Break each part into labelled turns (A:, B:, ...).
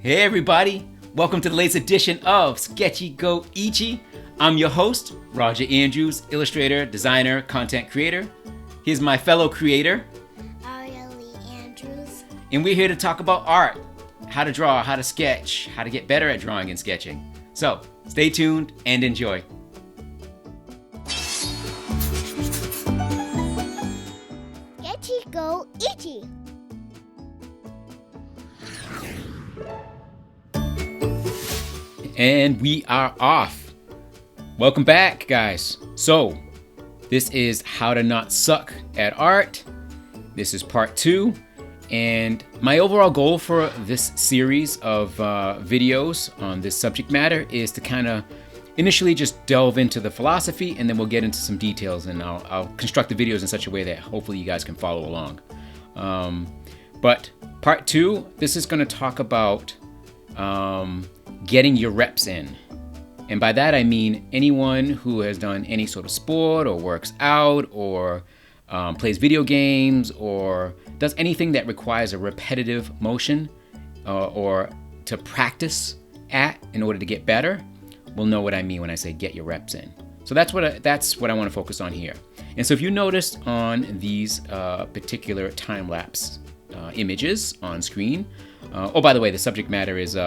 A: Hey everybody, welcome to the latest edition of Sketchy Go Ichie. I'm your host, Roger Andrews, illustrator, designer, content creator. Here's my fellow creator,
B: Andrews.
A: And we're here to talk about art, how to draw, how to sketch, how to get better at drawing and sketching. So stay tuned and enjoy.
B: Sketchy Go Ichie.
A: And we are off. Welcome back, guys. So, this is how to not suck at art. This is part 2. And my overall goal for this series of videos on this subject matter is to kind of initially just delve into the philosophy, and then we'll get into some details, and I'll construct the videos in such a way that hopefully you guys can follow along. But part 2, this is going to talk about getting your reps in. And by that I mean anyone who has done any sort of sport or works out or plays video games or does anything that requires a repetitive motion or to practice at in order to get better will know what I mean when I say get your reps in. So that's what I want to focus on here. And so if you noticed on these particular time-lapse images on screen, oh, by the way, the subject matter is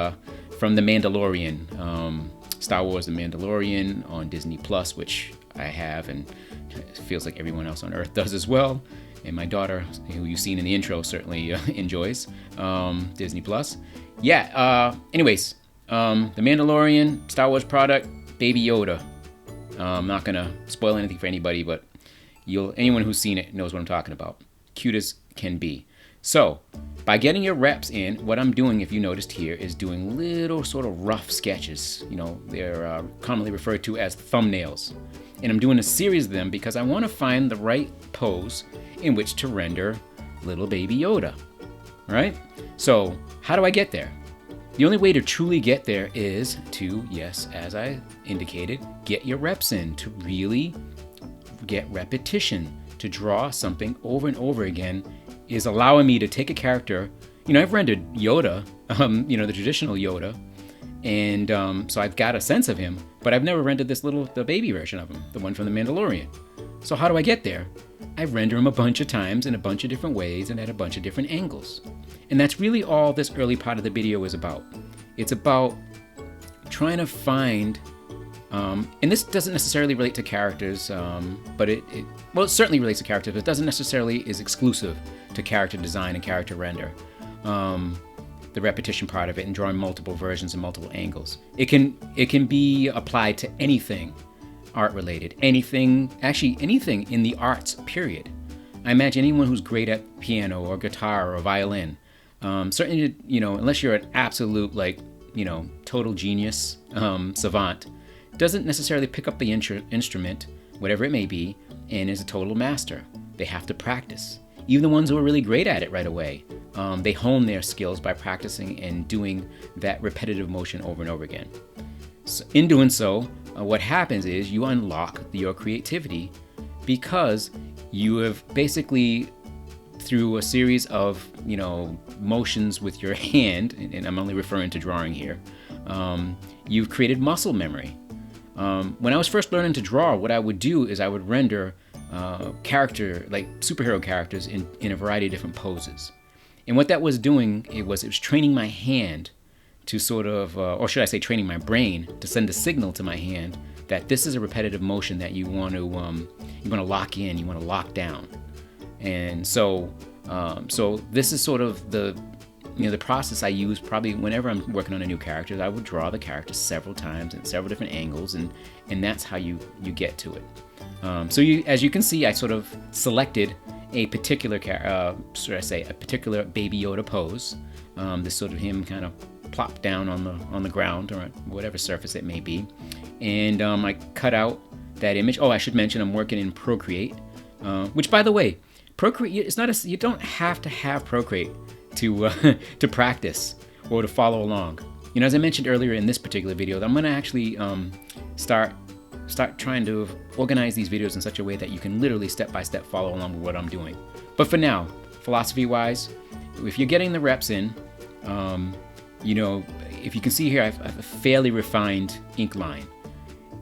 A: from The Mandalorian, Star Wars the Mandalorian on Disney Plus, which I have, and it feels like everyone else on Earth does as well. And my daughter, who you've seen in the intro, certainly enjoys Disney Plus. Yeah, anyways, The Mandalorian, Star Wars product, Baby Yoda. I'm not going to spoil anything for anybody, but anyone who's seen it knows what I'm talking about. Cute as can be. So, by getting your reps in, what I'm doing, if you noticed here, is doing little sort of rough sketches. You know, they're commonly referred to as thumbnails. And I'm doing a series of them because I want to find the right pose in which to render little Baby Yoda, right? So, how do I get there? The only way to truly get there is to, yes, as I indicated, get your reps in, to really get repetition, to draw something over and over again is allowing me to take a character. You know, I've rendered Yoda, the traditional Yoda, and so I've got a sense of him, but I've never rendered the baby version of him, the one from The Mandalorian. So how do I get there? I render him a bunch of times in a bunch of different ways and at a bunch of different angles. And that's really all this early part of the video is about. It's about trying to find, and this doesn't necessarily relate to characters, but it certainly relates to characters, but it doesn't necessarily is exclusive to character design and character render. The repetition part of it and drawing multiple versions and multiple angles. It can be applied to anything art related, anything in the arts, period. I imagine anyone who's great at piano or guitar or violin, certainly, unless you're an absolute total genius, savant, doesn't necessarily pick up the instrument, whatever it may be, and is a total master. They have to practice. Even the ones who are really great at it right away, they hone their skills by practicing and doing that repetitive motion over and over again. So in doing so, what happens is you unlock your creativity because you have basically, through a series of motions with your hand, and I'm only referring to drawing here, you've created muscle memory. When I was first learning to draw, what I would do is I would render superhero characters in a variety of different poses. And what that was doing, it was training my hand to sort of, or should I say training my brain to send a signal to my hand that this is a repetitive motion that you want to lock in, you want to lock down. And so this is sort of the process I use probably whenever I'm working on a new character. I would draw the character several times in several different angles, and that's how you get to it. So as you can see, I sort of selected a particular a particular Baby Yoda pose. This sort of him kind of plopped down on the ground or whatever surface it may be, and I cut out that image. Oh, I should mention I'm working in Procreate, which, by the way, Procreate it's not you don't have to have Procreate to practice or to follow along. As I mentioned earlier in this particular video, I'm going to actually start trying to organize these videos in such a way that you can literally step by step follow along with what I'm doing. But for now, philosophy wise, if you're getting the reps in, you know, if you can see here, I have a fairly refined ink line.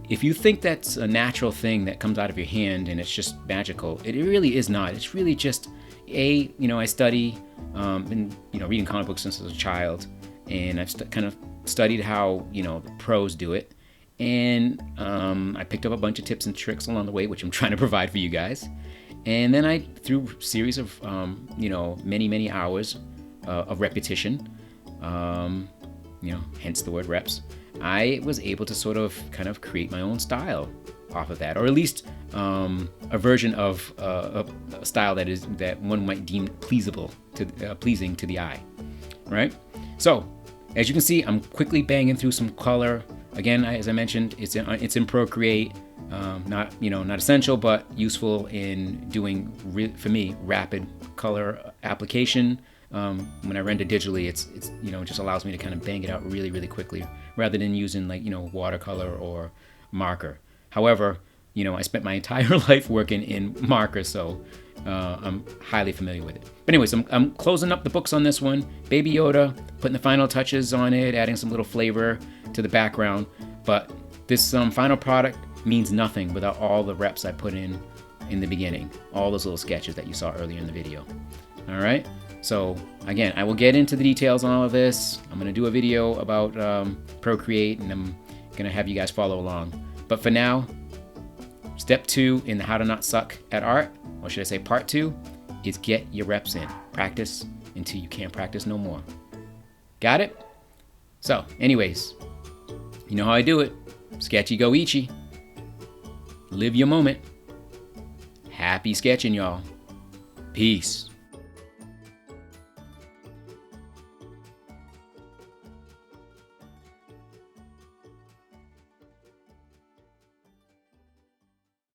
A: If you think that's a natural thing that comes out of your hand and it's just magical, it really is not. It's really just, I study, and, reading comic books since I was a child, and I've kind of studied how, the pros do it. And I picked up a bunch of tips and tricks along the way, which I'm trying to provide for you guys. And then through a series of, many, many hours of repetition, hence the word reps, I was able to sort of kind of create my own style off of that, or at least a version of a style that one might deem pleasing to the eye, right? So, as you can see, I'm quickly banging through some color. Again, as I mentioned, it's in Procreate. Not essential, but useful in doing for me rapid color application. When I render digitally, it's just allows me to kind of bang it out really, really quickly, rather than using watercolor or marker. However, I spent my entire life working in marker, so I'm highly familiar with it. But anyways, I'm closing up the books on this one. Baby Yoda, putting the final touches on it, adding some little flavor to the background. But this final product means nothing without all the reps I put in the beginning, all those little sketches that you saw earlier in the video. All right. So again, I will get into the details on all of this. I'm going to do a video about Procreate, and I'm going to have you guys follow along. But for now, step 2 in the How to Not Suck at Art, or should I say part 2, is get your reps in. Practice until you can't practice no more. Got it? So anyways, you know how I do it. Sketchy go ichie. Live your moment. Happy sketching, y'all. Peace.